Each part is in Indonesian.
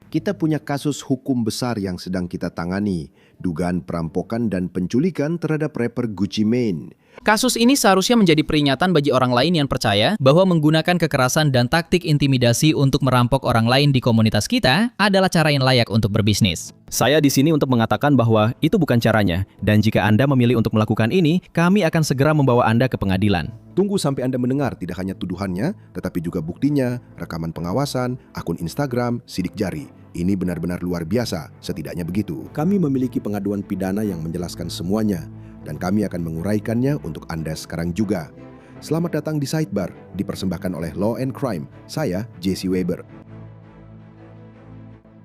Kita punya kasus hukum besar yang sedang kita tangani, dugaan perampokan dan penculikan terhadap rapper Gucci Mane. Kasus ini seharusnya menjadi peringatan bagi orang lain yang percaya bahwa menggunakan kekerasan dan taktik intimidasi untuk merampok orang lain di komunitas kita adalah cara yang layak untuk berbisnis. Saya di sini untuk mengatakan bahwa itu bukan caranya, dan jika Anda memilih untuk melakukan ini, kami akan segera membawa Anda ke pengadilan. Tunggu sampai Anda mendengar tidak hanya tuduhannya, tetapi juga buktinya, rekaman pengawasan, akun Instagram, sidik jari. Ini benar-benar luar biasa, setidaknya begitu. Kami memiliki pengaduan pidana yang menjelaskan semuanya, dan kami akan menguraikannya untuk Anda sekarang juga. Selamat datang di Sidebar, dipersembahkan oleh Law and Crime. Saya, Jesse Weber.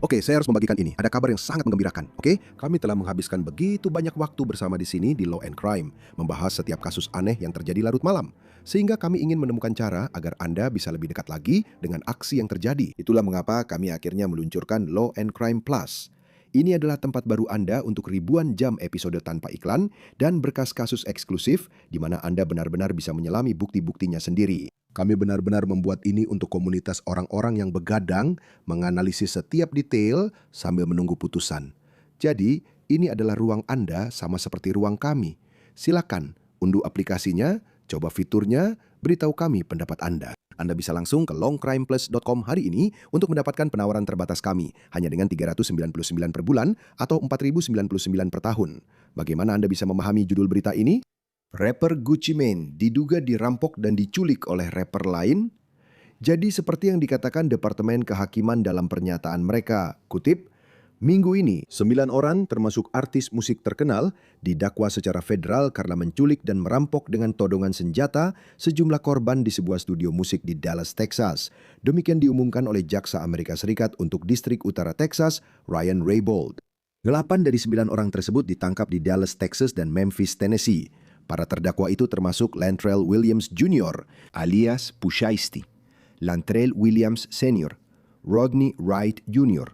Oke, saya harus membagikan ini. Ada kabar yang sangat menggembirakan. Oke, kami telah menghabiskan begitu banyak waktu bersama di sini di Law and Crime, membahas setiap kasus aneh yang terjadi larut malam. Sehingga kami ingin menemukan cara agar Anda bisa lebih dekat lagi dengan aksi yang terjadi. Itulah mengapa kami akhirnya meluncurkan Law and Crime Plus. Ini adalah tempat baru Anda untuk ribuan jam episode tanpa iklan dan berkas kasus eksklusif di mana Anda benar-benar bisa menyelami bukti-buktinya sendiri. Kami benar-benar membuat ini untuk komunitas orang-orang yang begadang, menganalisis setiap detail sambil menunggu putusan. Jadi, ini adalah ruang Anda sama seperti ruang kami. Silakan, unduh aplikasinya, coba fiturnya, beritahu kami pendapat Anda. Anda bisa langsung ke longcrimeplus.com hari ini untuk mendapatkan penawaran terbatas kami hanya dengan $399 per bulan atau $4.099 per tahun. Bagaimana Anda bisa memahami judul berita ini? Rapper Gucci Mane diduga dirampok dan diculik oleh rapper lain. Jadi seperti yang dikatakan Departemen Kehakiman dalam pernyataan mereka, kutip, Minggu ini, 9 orang termasuk artis musik terkenal didakwa secara federal karena menculik dan merampok dengan todongan senjata sejumlah korban di sebuah studio musik di Dallas, Texas. Demikian diumumkan oleh Jaksa Amerika Serikat untuk Distrik Utara Texas, Ryan Raybould. 8 dari 9 orang tersebut ditangkap di Dallas, Texas dan Memphis, Tennessee. Para terdakwa itu termasuk Lantrell Williams Jr. alias Pushaisti, Lantrell Williams Sr., Rodney Wright Jr.,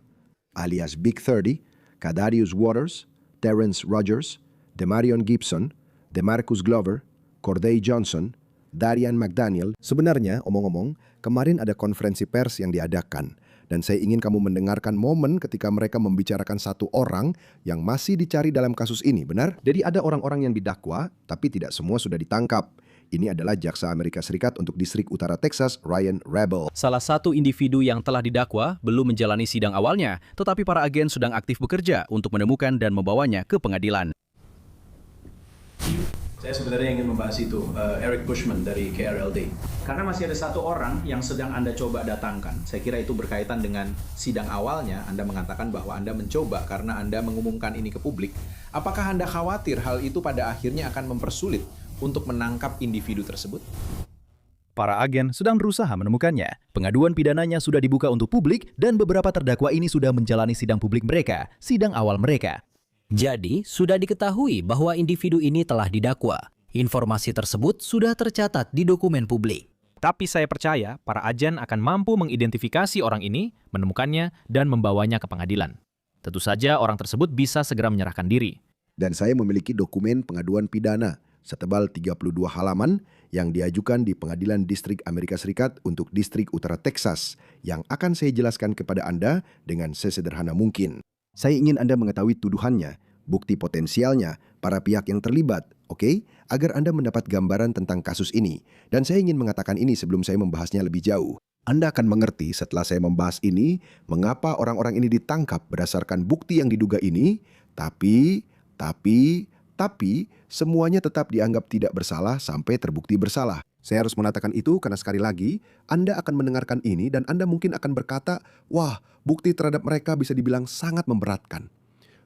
alias Big 30, Kadarius Waters, Terrence Rogers, Demarion Gibson, DeMarcus Glover, Corday Johnson, Darian McDaniel. Sebenarnya, omong-omong, kemarin ada konferensi pers yang diadakan. Dan saya ingin kamu mendengarkan momen ketika mereka membicarakan satu orang yang masih dicari dalam kasus ini, benar? Jadi ada orang-orang yang didakwa, tapi tidak semua sudah ditangkap. Ini adalah Jaksa Amerika Serikat untuk Distrik Utara Texas, Ryan Raybould. Salah satu individu yang telah didakwa belum menjalani sidang awalnya, tetapi para agen sedang aktif bekerja untuk menemukan dan membawanya ke pengadilan. Saya sebenarnya ingin membahas itu, Eric Bushman dari KRLD. Karena masih ada satu orang yang sedang Anda coba datangkan. Saya kira itu berkaitan dengan sidang awalnya. Anda mengatakan bahwa Anda mencoba karena Anda mengumumkan ini ke publik. Apakah Anda khawatir hal itu pada akhirnya akan mempersulit untuk menangkap individu tersebut? Para agen sedang berusaha menemukannya. Pengaduan pidananya sudah dibuka untuk publik dan beberapa terdakwa ini sudah menjalani sidang publik mereka, sidang awal mereka. Jadi, sudah diketahui bahwa individu ini telah didakwa. Informasi tersebut sudah tercatat di dokumen publik. Tapi saya percaya para agen akan mampu mengidentifikasi orang ini, menemukannya, dan membawanya ke pengadilan. Tentu saja orang tersebut bisa segera menyerahkan diri. Dan saya memiliki dokumen pengaduan pidana setebal 32 halaman yang diajukan di Pengadilan Distrik Amerika Serikat untuk Distrik Utara Texas yang akan saya jelaskan kepada Anda dengan sesederhana mungkin. Saya ingin Anda mengetahui tuduhannya, bukti potensialnya, para pihak yang terlibat, oke? Agar Anda mendapat gambaran tentang kasus ini. Dan saya ingin mengatakan ini sebelum saya membahasnya lebih jauh. Anda akan mengerti setelah saya membahas ini, mengapa orang-orang ini ditangkap berdasarkan bukti yang diduga ini, tapi semuanya tetap dianggap tidak bersalah sampai terbukti bersalah. Saya harus mengatakan itu karena sekali lagi, Anda akan mendengarkan ini dan Anda mungkin akan berkata, wah, bukti terhadap mereka bisa dibilang sangat memberatkan.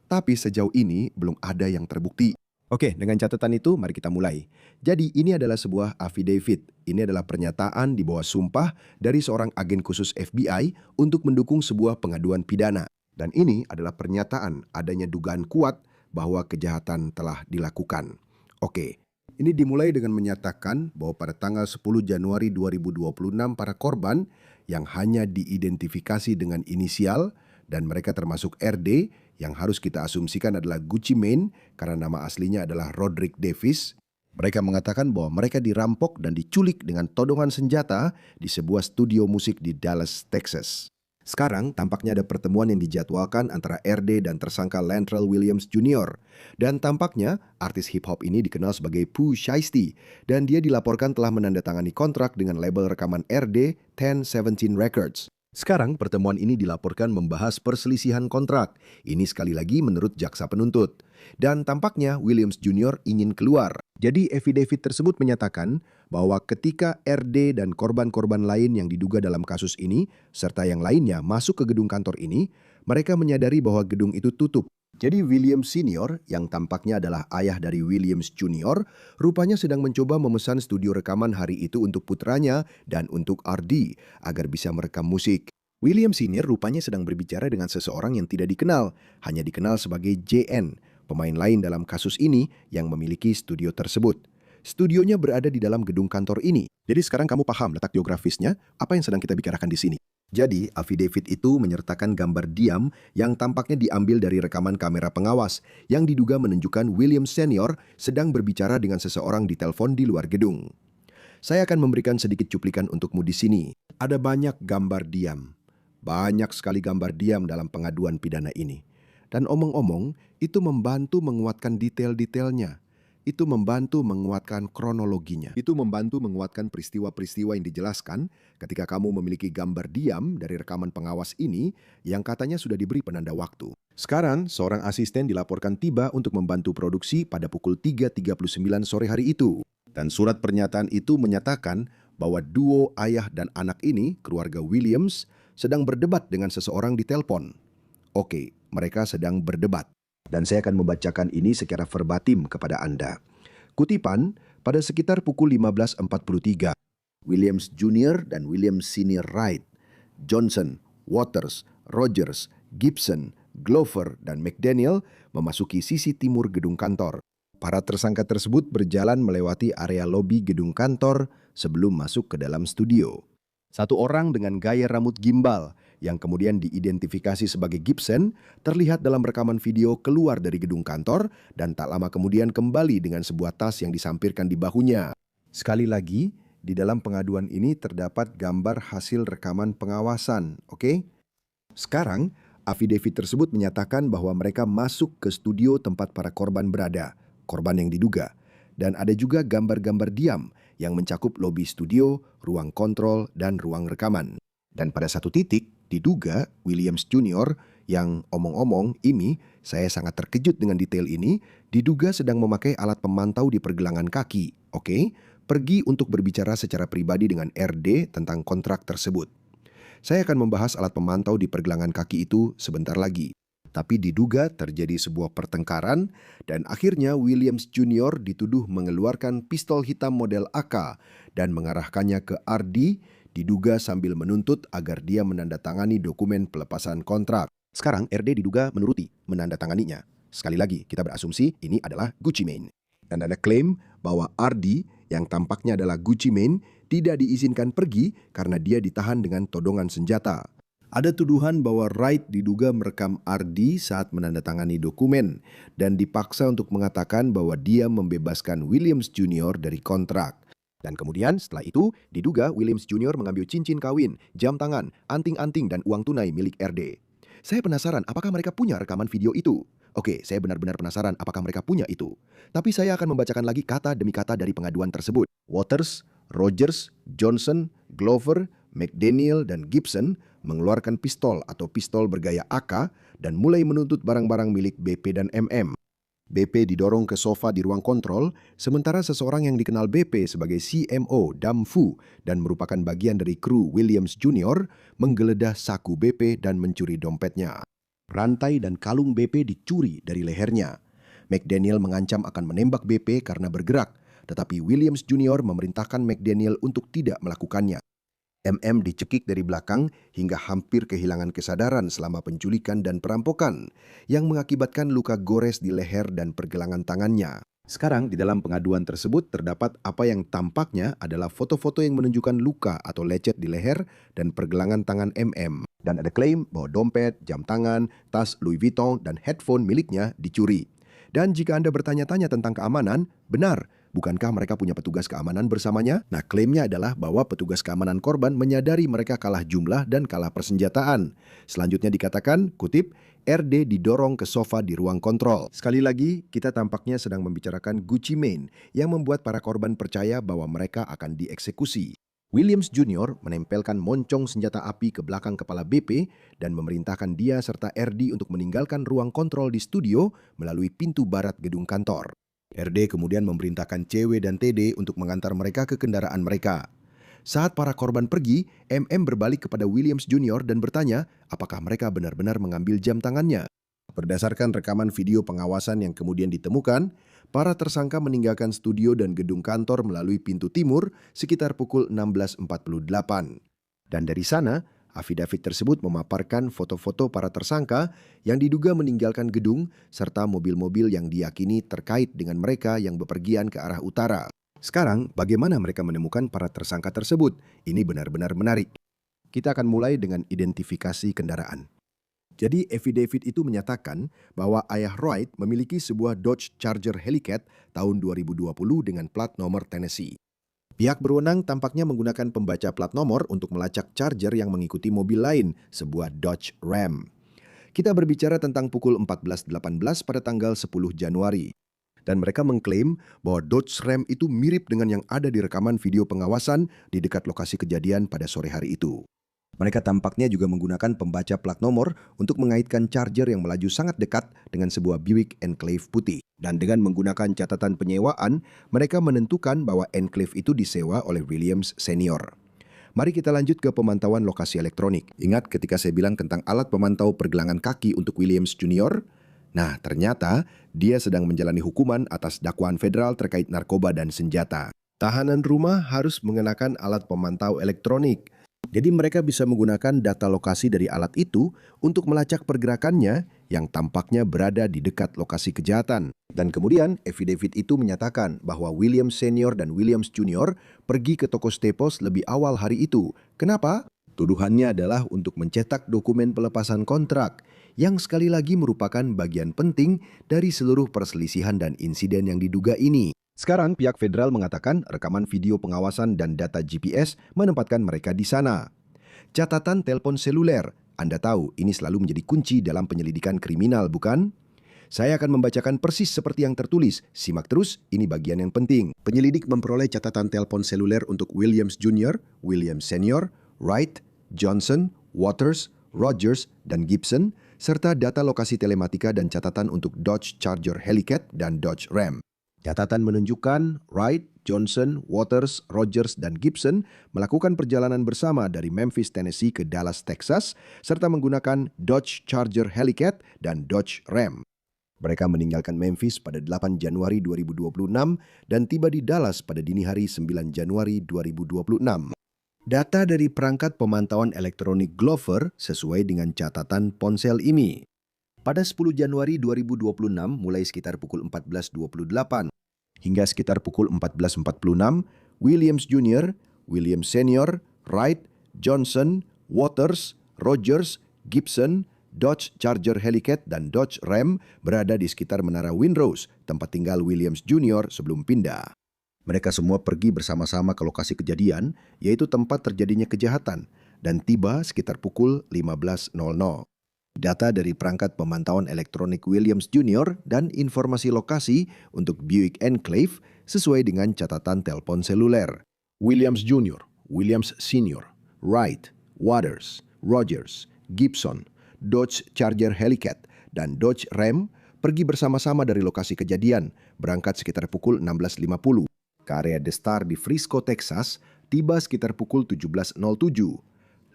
Tapi sejauh ini belum ada yang terbukti. Oke, dengan catatan itu mari kita mulai. Jadi ini adalah sebuah affidavit. Ini adalah pernyataan di bawah sumpah dari seorang agen khusus FBI untuk mendukung sebuah pengaduan pidana. Dan ini adalah pernyataan adanya dugaan kuat bahwa kejahatan telah dilakukan. Oke, ini dimulai dengan menyatakan bahwa pada tanggal 10 Januari 2026 para korban yang hanya diidentifikasi dengan inisial dan mereka termasuk RD yang harus kita asumsikan adalah Gucci Mane karena nama aslinya adalah Roderick Davis. Mereka mengatakan bahwa mereka dirampok dan diculik dengan todongan senjata di sebuah studio musik di Dallas, Texas. Sekarang tampaknya ada pertemuan yang dijadwalkan antara RD dan tersangka Lantrell Williams Jr. Dan tampaknya artis hip hop ini dikenal sebagai Pooh Shiesty dan dia dilaporkan telah menandatangani kontrak dengan label rekaman RD 1017 Records. Sekarang pertemuan ini dilaporkan membahas perselisihan kontrak. Ini sekali lagi menurut jaksa penuntut. Dan tampaknya Williams Jr. ingin keluar. Jadi affidavit tersebut menyatakan bahwa ketika RD dan korban-korban lain yang diduga dalam kasus ini, serta yang lainnya masuk ke gedung kantor ini, mereka menyadari bahwa gedung itu tutup. Jadi Williams Senior, yang tampaknya adalah ayah dari Williams Junior, rupanya sedang mencoba memesan studio rekaman hari itu untuk putranya dan untuk RD agar bisa merekam musik. Williams Senior rupanya sedang berbicara dengan seseorang yang tidak dikenal, hanya dikenal sebagai JN, pemain lain dalam kasus ini yang memiliki studio tersebut. Studionya berada di dalam gedung kantor ini. Jadi sekarang kamu paham letak geografisnya, apa yang sedang kita bicarakan di sini. Jadi, affidavit itu menyertakan gambar diam yang tampaknya diambil dari rekaman kamera pengawas yang diduga menunjukkan William Senior sedang berbicara dengan seseorang di telepon di luar gedung. Saya akan memberikan sedikit cuplikan untukmu di sini. Ada banyak gambar diam. Banyak sekali gambar diam dalam pengaduan pidana ini. Dan omong-omong, itu membantu menguatkan detail-detailnya. Itu membantu menguatkan kronologinya. Itu membantu menguatkan peristiwa-peristiwa yang dijelaskan ketika kamu memiliki gambar diam dari rekaman pengawas ini yang katanya sudah diberi penanda waktu. Sekarang, seorang asisten dilaporkan tiba untuk membantu produksi pada pukul 3.39 sore hari itu. Dan surat pernyataan itu menyatakan bahwa duo ayah dan anak ini, keluarga Williams, sedang berdebat dengan seseorang di telepon. Oke, mereka sedang berdebat. Dan saya akan membacakan ini secara verbatim kepada Anda. Kutipan, pada sekitar pukul 15.43, Williams Jr. dan Williams Senior Wright, Johnson, Waters, Rogers, Gibson, Glover, dan McDaniel memasuki sisi timur gedung kantor. Para tersangka tersebut berjalan melewati area lobi gedung kantor sebelum masuk ke dalam studio. Satu orang dengan gaya rambut gimbal yang kemudian diidentifikasi sebagai Gibson terlihat dalam rekaman video keluar dari gedung kantor dan tak lama kemudian kembali dengan sebuah tas yang disampirkan di bahunya. Sekali lagi, di dalam pengaduan ini terdapat gambar hasil rekaman pengawasan, oke? Sekarang, affidavit tersebut menyatakan bahwa mereka masuk ke studio tempat para korban berada, korban yang diduga. Dan ada juga gambar-gambar diam yang mencakup lobi studio, ruang kontrol, dan ruang rekaman. Dan pada satu titik, diduga Williams Jr. yang omong-omong ini, saya sangat terkejut dengan detail ini, diduga sedang memakai alat pemantau di pergelangan kaki, oke? Pergi untuk berbicara secara pribadi dengan RD tentang kontrak tersebut. Saya akan membahas alat pemantau di pergelangan kaki itu sebentar lagi. Tapi diduga terjadi sebuah pertengkaran dan akhirnya Williams Jr. dituduh mengeluarkan pistol hitam model AK dan mengarahkannya ke RD, diduga sambil menuntut agar dia menandatangani dokumen pelepasan kontrak. Sekarang RD diduga menuruti menandatanganinya. Sekali lagi, kita berasumsi ini adalah Gucci Mane. Dan ada klaim bahwa RD yang tampaknya adalah Gucci Mane tidak diizinkan pergi karena dia ditahan dengan todongan senjata. Ada tuduhan bahwa Wright diduga merekam RD saat menandatangani dokumen dan dipaksa untuk mengatakan bahwa dia membebaskan Williams Jr. dari kontrak. Dan kemudian setelah itu diduga Williams Jr. mengambil cincin kawin, jam tangan, anting-anting dan uang tunai milik RD. Saya penasaran apakah mereka punya rekaman video itu? Oke, saya benar-benar penasaran apakah mereka punya itu. Tapi saya akan membacakan lagi kata demi kata dari pengaduan tersebut. Waters, Rogers, Johnson, Glover, McDaniel, dan Gibson mengeluarkan pistol atau pistol bergaya AK dan mulai menuntut barang-barang milik BP dan MM. BP didorong ke sofa di ruang kontrol, sementara seseorang yang dikenal BP sebagai CMO Dam Fu dan merupakan bagian dari kru Williams Jr. menggeledah saku BP dan mencuri dompetnya. Rantai dan kalung BP dicuri dari lehernya. McDaniel mengancam akan menembak BP karena bergerak, tetapi Williams Jr. memerintahkan McDaniel untuk tidak melakukannya. MM dicekik dari belakang hingga hampir kehilangan kesadaran selama penculikan dan perampokan yang mengakibatkan luka gores di leher dan pergelangan tangannya. Sekarang di dalam pengaduan tersebut terdapat apa yang tampaknya adalah foto-foto yang menunjukkan luka atau lecet di leher dan pergelangan tangan MM. Dan ada klaim bahwa dompet, jam tangan, tas Louis Vuitton dan headphone miliknya dicuri. Dan jika Anda bertanya-tanya tentang keamanan, benar, Bukankah mereka punya petugas keamanan bersamanya? Nah, klaimnya adalah bahwa petugas keamanan korban menyadari mereka kalah jumlah dan kalah persenjataan. Selanjutnya dikatakan, kutip, RD didorong ke sofa di ruang kontrol. Sekali lagi, kita tampaknya sedang membicarakan Gucci Mane yang membuat para korban percaya bahwa mereka akan dieksekusi. Williams Jr. menempelkan moncong senjata api ke belakang kepala BP dan memerintahkan dia serta RD untuk meninggalkan ruang kontrol di studio melalui pintu barat gedung kantor. RD kemudian memerintahkan CW dan TD untuk mengantar mereka ke kendaraan mereka. Saat para korban pergi, MM berbalik kepada Williams Jr. dan bertanya apakah mereka benar-benar mengambil jam tangannya. Berdasarkan rekaman video pengawasan yang kemudian ditemukan, para tersangka meninggalkan studio dan gedung kantor melalui pintu timur sekitar pukul 16.48. Dan dari sana, afidavit tersebut memaparkan foto-foto para tersangka yang diduga meninggalkan gedung serta mobil-mobil yang diyakini terkait dengan mereka yang bepergian ke arah utara. Sekarang, bagaimana mereka menemukan para tersangka tersebut? Ini benar-benar menarik. Kita akan mulai dengan identifikasi kendaraan. Jadi, affidavit itu menyatakan bahwa ayah Wright memiliki sebuah Dodge Charger Hellcat tahun 2020 dengan plat nomor Tennessee. Pihak berwenang tampaknya menggunakan pembaca plat nomor untuk melacak Charger yang mengikuti mobil lain, sebuah Dodge Ram. Kita berbicara tentang pukul 14.18 pada tanggal 10 Januari. Dan mereka mengklaim bahwa Dodge Ram itu mirip dengan yang ada di rekaman video pengawasan di dekat lokasi kejadian pada sore hari itu. Mereka tampaknya juga menggunakan pembaca plat nomor untuk mengaitkan Charger yang melaju sangat dekat dengan sebuah Buick Enclave putih. Dan dengan menggunakan catatan penyewaan, mereka menentukan bahwa Enclave itu disewa oleh Williams Senior. Mari kita lanjut ke pemantauan lokasi elektronik. Ingat ketika saya bilang tentang alat pemantau pergelangan kaki untuk Williams Jr.? Nah, ternyata dia sedang menjalani hukuman atas dakwaan federal terkait narkoba dan senjata. Tahanan rumah harus mengenakan alat pemantau elektronik. Jadi mereka bisa menggunakan data lokasi dari alat itu untuk melacak pergerakannya yang tampaknya berada di dekat lokasi kejahatan. Dan kemudian affidavit itu menyatakan bahwa Williams Senior dan Williams Junior pergi ke toko Staples lebih awal hari itu. Kenapa? Tuduhannya adalah untuk mencetak dokumen pelepasan kontrak yang sekali lagi merupakan bagian penting dari seluruh perselisihan dan insiden yang diduga ini. Sekarang pihak federal mengatakan rekaman video pengawasan dan data GPS menempatkan mereka di sana. Catatan telepon seluler, Anda tahu ini selalu menjadi kunci dalam penyelidikan kriminal, bukan? Saya akan membacakan persis seperti yang tertulis. Simak terus, ini bagian yang penting. Penyelidik memperoleh catatan telepon seluler untuk Williams Jr., Williams Senior, Wright, Johnson, Waters, Rogers, dan Gibson, serta data lokasi telematika dan catatan untuk Dodge Charger Hellcat dan Dodge Ram. Catatan menunjukkan Wright, Johnson, Waters, Rogers, dan Gibson melakukan perjalanan bersama dari Memphis, Tennessee ke Dallas, Texas, serta menggunakan Dodge Charger Hellcat dan Dodge Ram. Mereka meninggalkan Memphis pada 8 Januari 2026 dan tiba di Dallas pada dini hari 9 Januari 2026. Data dari perangkat pemantauan elektronik Glover sesuai dengan catatan ponsel ini. Pada 10 Januari 2026 mulai sekitar pukul 14.28 hingga sekitar pukul 14.46, Williams Jr., Williams Senior, Wright, Johnson, Waters, Rogers, Gibson, Dodge Charger Hellcat dan Dodge Ram berada di sekitar Menara Windrose, tempat tinggal Williams Jr. sebelum pindah. Mereka semua pergi bersama-sama ke lokasi kejadian, yaitu tempat terjadinya kejahatan, dan tiba sekitar pukul 15.00. Data dari perangkat pemantauan elektronik Williams Jr. dan informasi lokasi untuk Buick Enclave sesuai dengan catatan telepon seluler. Williams Jr., Williams Senior, Wright, Waters, Rogers, Gibson, Dodge Charger Hellcat, dan Dodge Ram pergi bersama-sama dari lokasi kejadian, berangkat sekitar pukul 16.50. Ke area The Star di Frisco, Texas, tiba sekitar pukul 17.07.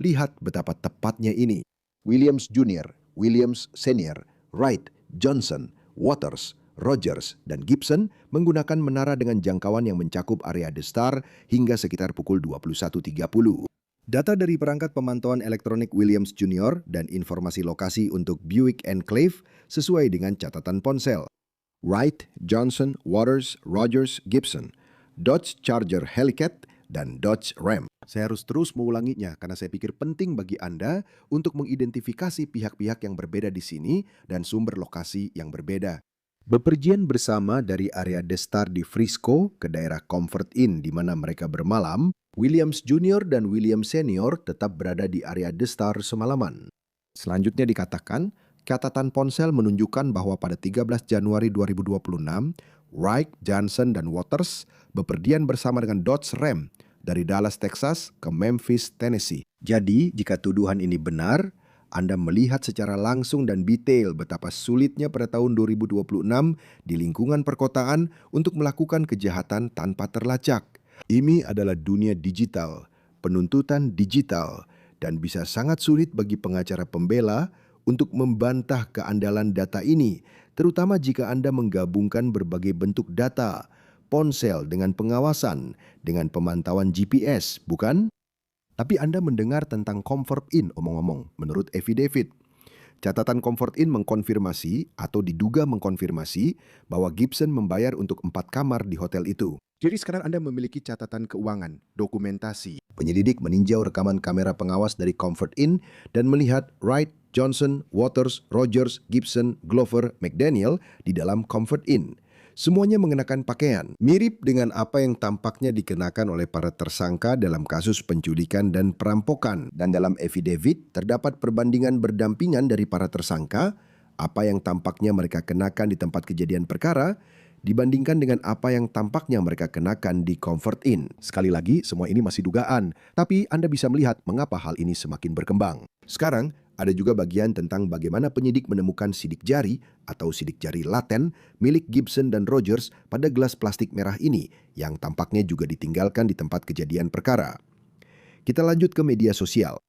Lihat betapa tepatnya ini. Williams Jr., Williams Senior, Wright, Johnson, Waters, Rogers, dan Gibson menggunakan menara dengan jangkauan yang mencakup area The Star hingga sekitar pukul 21.30. Data dari perangkat pemantauan elektronik Williams Jr. dan informasi lokasi untuk Buick Enclave sesuai dengan catatan ponsel. Wright, Johnson, Waters, Rogers, Gibson, Dodge Charger Hellcat, dan Dodge Ram. Saya harus terus mengulanginya karena saya pikir penting bagi Anda untuk mengidentifikasi pihak-pihak yang berbeda di sini dan sumber lokasi yang berbeda. Bepergian bersama dari area The Star di Frisco ke daerah Comfort Inn di mana mereka bermalam, Williams Junior dan Williams Senior tetap berada di area The Star semalaman. Selanjutnya dikatakan, catatan ponsel menunjukkan bahwa pada 13 Januari 2026, Wright, Johnson, dan Waters bepergian bersama dengan Dodge Ram dari Dallas, Texas ke Memphis, Tennessee. Jadi, jika tuduhan ini benar, Anda melihat secara langsung dan detail betapa sulitnya pada tahun 2026 di lingkungan perkotaan untuk melakukan kejahatan tanpa terlacak. Ini adalah dunia digital, penuntutan digital, dan bisa sangat sulit bagi pengacara pembela untuk membantah keandalan data ini, terutama jika Anda menggabungkan berbagai bentuk data, ponsel dengan pengawasan, dengan pemantauan GPS, bukan? Tapi Anda mendengar tentang Comfort Inn omong-omong, menurut affidavit. Catatan Comfort Inn mengkonfirmasi atau diduga mengkonfirmasi bahwa Gibson membayar untuk 4 kamar di hotel itu. Jadi sekarang Anda memiliki catatan keuangan, dokumentasi. Penyidik meninjau rekaman kamera pengawas dari Comfort Inn dan melihat Wright, Johnson, Waters, Rogers, Gibson, Glover, McDaniel di dalam Comfort Inn. Semuanya mengenakan pakaian mirip dengan apa yang tampaknya dikenakan oleh para tersangka dalam kasus penculikan dan perampokan. Dan dalam affidavit terdapat perbandingan berdampingan dari para tersangka, apa yang tampaknya mereka kenakan di tempat kejadian perkara, dibandingkan dengan apa yang tampaknya mereka kenakan di Comfort Inn. Sekali lagi, semua ini masih dugaan, tapi Anda bisa melihat mengapa hal ini semakin berkembang. Sekarang, ada juga bagian tentang bagaimana penyidik menemukan sidik jari atau sidik jari laten milik Gibson dan Rogers pada gelas plastik merah ini yang tampaknya juga ditinggalkan di tempat kejadian perkara. Kita lanjut ke media sosial.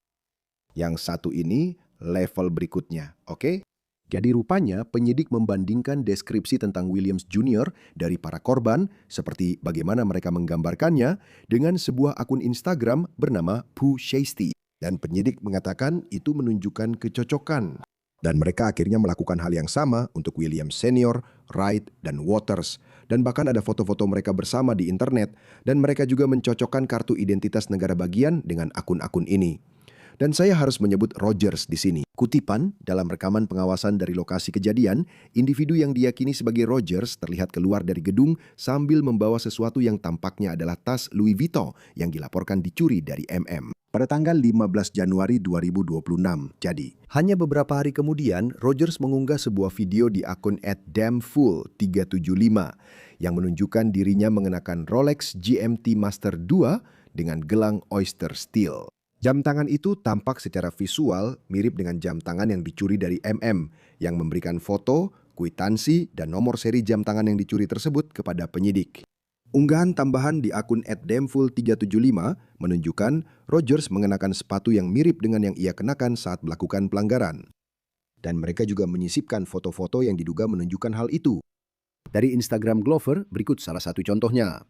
Yang satu ini level berikutnya, oke? Jadi rupanya penyidik membandingkan deskripsi tentang Williams Jr. dari para korban seperti bagaimana mereka menggambarkannya dengan sebuah akun Instagram bernama Pooh Shiesty. Dan penyidik mengatakan itu menunjukkan kecocokan. Dan mereka akhirnya melakukan hal yang sama untuk Williams Senior, Wright, dan Waters. Dan bahkan ada foto-foto mereka bersama di internet dan mereka juga mencocokkan kartu identitas negara bagian dengan akun-akun ini. Dan saya harus menyebut Rogers di sini. Kutipan dalam rekaman pengawasan dari lokasi kejadian, individu yang diyakini sebagai Rogers terlihat keluar dari gedung sambil membawa sesuatu yang tampaknya adalah tas Louis Vuitton yang dilaporkan dicuri dari MM. Pada tanggal 15 Januari 2026. Jadi, hanya beberapa hari kemudian, Rogers mengunggah sebuah video di akun @damnfool375 yang menunjukkan dirinya mengenakan Rolex GMT Master 2 dengan gelang Oyster Steel. Jam tangan itu tampak secara visual mirip dengan jam tangan yang dicuri dari MM yang memberikan foto, kwitansi, dan nomor seri jam tangan yang dicuri tersebut kepada penyidik. Unggahan tambahan di akun @damnfool375 menunjukkan Rogers mengenakan sepatu yang mirip dengan yang ia kenakan saat melakukan pelanggaran. Dan mereka juga menyisipkan foto-foto yang diduga menunjukkan hal itu. Dari Instagram Glover, berikut salah satu contohnya.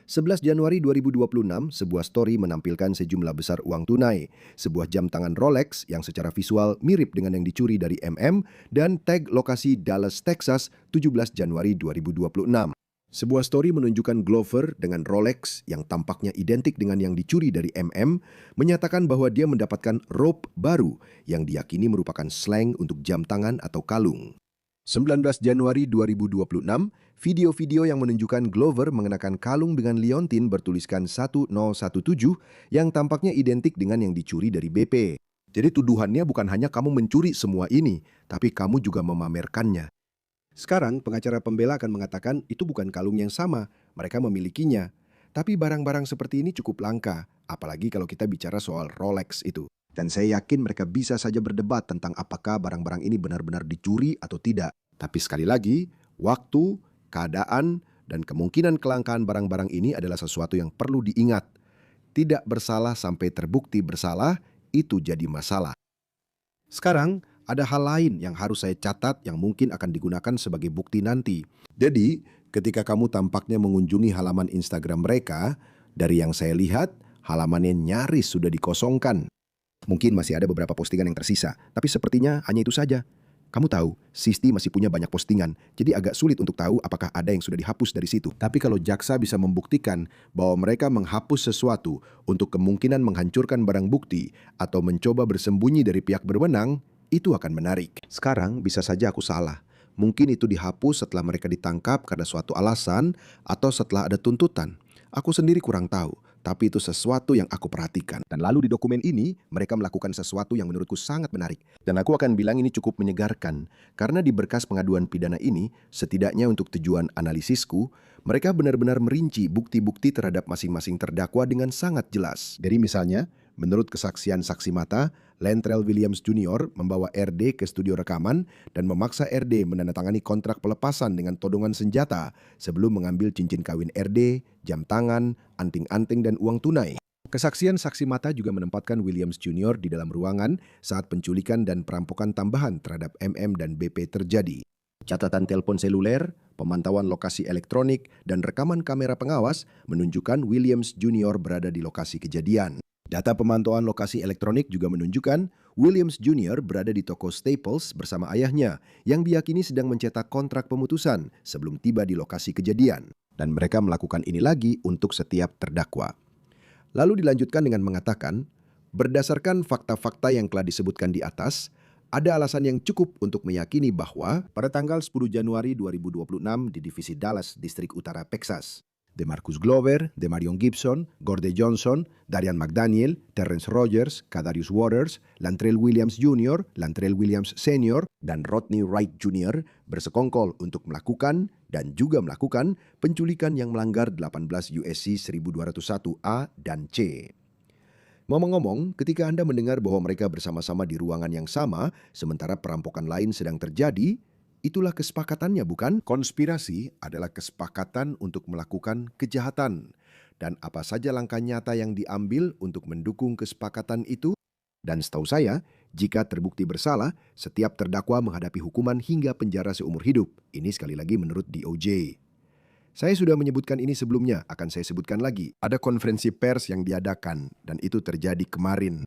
11 Januari 2026, sebuah story menampilkan sejumlah besar uang tunai, sebuah jam tangan Rolex yang secara visual mirip dengan yang dicuri dari MM, dan tag lokasi Dallas, Texas, 17 Januari 2026. Sebuah story menunjukkan Glover dengan Rolex yang tampaknya identik dengan yang dicuri dari MM, menyatakan bahwa dia mendapatkan rope baru yang diyakini merupakan slang untuk jam tangan atau kalung. 19 Januari 2026, video-video yang menunjukkan Glover mengenakan kalung dengan liontin bertuliskan 1017 yang tampaknya identik dengan yang dicuri dari BP. Jadi tuduhannya bukan hanya kamu mencuri semua ini, tapi kamu juga memamerkannya. Sekarang pengacara pembela akan mengatakan itu bukan kalung yang sama, mereka memilikinya. Tapi barang-barang seperti ini cukup langka, apalagi kalau kita bicara soal Rolex itu. Dan saya yakin mereka bisa saja berdebat tentang apakah barang-barang ini benar-benar dicuri atau tidak. Tapi sekali lagi, waktu, keadaan, dan kemungkinan kelangkaan barang-barang ini adalah sesuatu yang perlu diingat. Tidak bersalah sampai terbukti bersalah, itu jadi masalah. Sekarang, ada hal lain yang harus saya catat yang mungkin akan digunakan sebagai bukti nanti. Jadi, ketika kamu tampaknya mengunjungi halaman Instagram mereka, dari yang saya lihat, halamannya nyaris sudah dikosongkan. Mungkin masih ada beberapa postingan yang tersisa, tapi sepertinya hanya itu saja. Kamu tahu, Shiesty masih punya banyak postingan, jadi agak sulit untuk tahu apakah ada yang sudah dihapus dari situ. Tapi kalau jaksa bisa membuktikan bahwa mereka menghapus sesuatu untuk kemungkinan menghancurkan barang bukti atau mencoba bersembunyi dari pihak berwenang, itu akan menarik. Sekarang bisa saja aku salah. Mungkin itu dihapus setelah mereka ditangkap karena suatu alasan atau setelah ada tuntutan. Aku sendiri kurang tahu, tapi itu sesuatu yang aku perhatikan. Dan lalu di dokumen ini, mereka melakukan sesuatu yang menurutku sangat menarik. Dan aku akan bilang ini cukup menyegarkan, karena di berkas pengaduan pidana ini, setidaknya untuk tujuan analisisku, mereka benar-benar merinci bukti-bukti terhadap masing-masing terdakwa dengan sangat jelas. Jadi misalnya, menurut kesaksian saksi mata, Lantrell Williams Jr. membawa RD ke studio rekaman dan memaksa RD menandatangani kontrak pelepasan dengan todongan senjata sebelum mengambil cincin kawin RD, jam tangan, anting-anting dan uang tunai. Kesaksian saksi mata juga menempatkan Williams Jr. di dalam ruangan saat penculikan dan perampokan tambahan terhadap MM dan BP terjadi. Catatan telepon seluler, pemantauan lokasi elektronik, dan rekaman kamera pengawas menunjukkan Williams Jr. berada di lokasi kejadian. Data pemantauan lokasi elektronik juga menunjukkan Williams Jr. berada di toko Staples bersama ayahnya yang diyakini sedang mencetak kontrak pemutusan sebelum tiba di lokasi kejadian. Dan mereka melakukan ini lagi untuk setiap terdakwa. Lalu dilanjutkan dengan mengatakan, berdasarkan fakta-fakta yang telah disebutkan di atas, ada alasan yang cukup untuk meyakini bahwa pada tanggal 10 Januari 2026 di Divisi Dallas, Distrik Utara, Texas, DeMarcus Glover, Demarion Gibson, Gordon Johnson, Darian McDaniel, Terrence Rogers, Kadarius Waters, Lantrell Williams Jr., Lantrell Williams Sr., dan Rodney Wright Jr. bersekongkol untuk melakukan dan juga melakukan penculikan yang melanggar 18 USC 1201A dan C. Ngomong-ngomong, ketika Anda mendengar bahwa mereka bersama-sama di ruangan yang sama, sementara perampokan lain sedang terjadi, itulah kesepakatannya, bukan? Konspirasi adalah kesepakatan untuk melakukan kejahatan. Dan apa saja langkah nyata yang diambil untuk mendukung kesepakatan itu? Dan setahu saya, jika terbukti bersalah, setiap terdakwa menghadapi hukuman hingga penjara seumur hidup. Ini sekali lagi menurut DOJ. Saya sudah menyebutkan ini sebelumnya, akan saya sebutkan lagi. Ada konferensi pers yang diadakan, dan itu terjadi kemarin.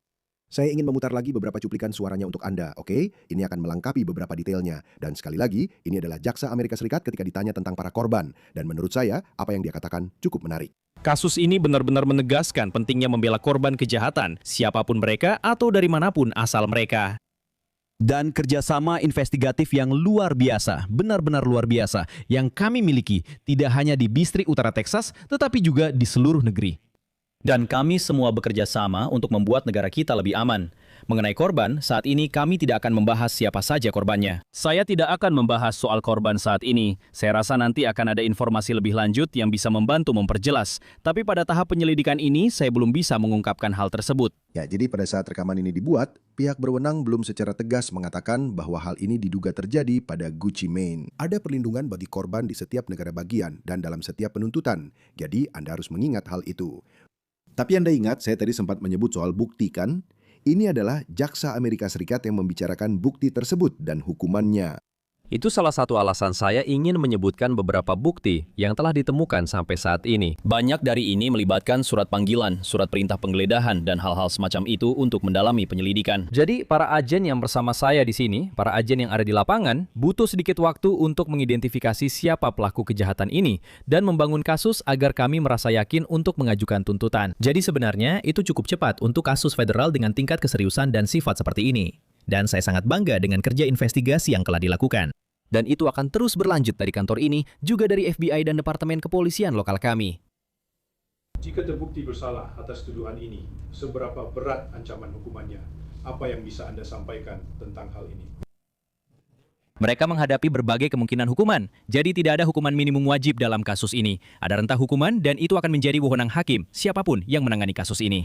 Saya ingin memutar lagi beberapa cuplikan suaranya untuk Anda, oke? Ini akan melengkapi beberapa detailnya. Dan sekali lagi, ini adalah jaksa Amerika Serikat ketika ditanya tentang para korban. Dan menurut saya, apa yang dia katakan cukup menarik. Kasus ini benar-benar menegaskan pentingnya membela korban kejahatan, siapapun mereka atau dari manapun asal mereka. Dan kerjasama investigatif yang luar biasa, benar-benar luar biasa, yang kami miliki tidak hanya di Distrik Utara Texas, tetapi juga di seluruh negeri. Dan kami semua bekerja sama untuk membuat negara kita lebih aman. Mengenai korban, saat ini kami tidak akan membahas siapa saja korbannya. Saya tidak akan membahas soal korban saat ini. Saya rasa nanti akan ada informasi lebih lanjut yang bisa membantu memperjelas. Tapi pada tahap penyelidikan ini, saya belum bisa mengungkapkan hal tersebut. Ya, jadi pada saat rekaman ini dibuat, pihak berwenang belum secara tegas mengatakan bahwa hal ini diduga terjadi pada Gucci Mane. Ada perlindungan bagi korban di setiap negara bagian dan dalam setiap penuntutan. Jadi Anda harus mengingat hal itu. Tapi Anda ingat, saya tadi sempat menyebut soal bukti kan? Ini adalah jaksa Amerika Serikat yang membicarakan bukti tersebut dan hukumannya. Itu salah satu alasan saya ingin menyebutkan beberapa bukti yang telah ditemukan sampai saat ini. Banyak dari ini melibatkan surat panggilan, surat perintah penggeledahan, dan hal-hal semacam itu untuk mendalami penyelidikan. Jadi, para agen yang bersama saya di sini, para agen yang ada di lapangan, butuh sedikit waktu untuk mengidentifikasi siapa pelaku kejahatan ini dan membangun kasus agar kami merasa yakin untuk mengajukan tuntutan. Jadi sebenarnya itu cukup cepat untuk kasus federal dengan tingkat keseriusan dan sifat seperti ini. Dan saya sangat bangga dengan kerja investigasi yang telah dilakukan. Dan itu akan terus berlanjut dari kantor ini, juga dari FBI dan Departemen Kepolisian lokal kami. Jika terbukti bersalah atas tuduhan ini, seberapa berat ancaman hukumannya? Apa yang bisa Anda sampaikan tentang hal ini? Mereka menghadapi berbagai kemungkinan hukuman, jadi tidak ada hukuman minimum wajib dalam kasus ini. Ada rentang hukuman dan itu akan menjadi wewenang hakim, siapapun yang menangani kasus ini.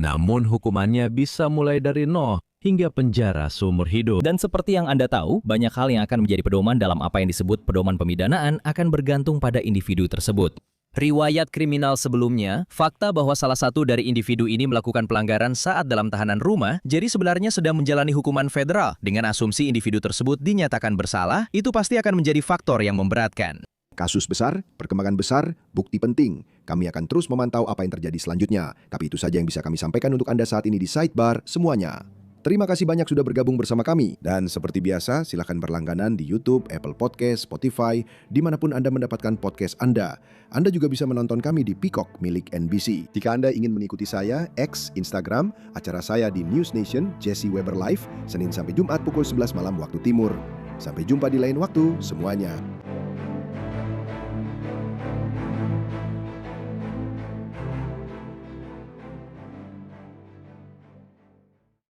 Namun hukumannya bisa mulai dari 0 hingga penjara seumur hidup. Dan seperti yang Anda tahu, banyak hal yang akan menjadi pedoman dalam apa yang disebut pedoman pemidanaan akan bergantung pada individu tersebut. Riwayat kriminal sebelumnya, fakta bahwa salah satu dari individu ini melakukan pelanggaran saat dalam tahanan rumah, jadi sebenarnya sedang menjalani hukuman federal. Dengan asumsi individu tersebut dinyatakan bersalah, itu pasti akan menjadi faktor yang memberatkan. Kasus besar, perkembangan besar, bukti penting. Kami akan terus memantau apa yang terjadi selanjutnya. Tapi itu saja yang bisa kami sampaikan untuk Anda saat ini di Sidebar semuanya. Terima kasih banyak sudah bergabung bersama kami. Dan seperti biasa, silakan berlangganan di YouTube, Apple Podcast, Spotify, dimanapun Anda mendapatkan podcast Anda. Anda juga bisa menonton kami di Peacock milik NBC. Jika Anda ingin mengikuti saya, X, Instagram, acara saya di News Nation, Jesse Weber Live, Senin sampai Jumat pukul 11 malam waktu timur. Sampai jumpa di lain waktu semuanya.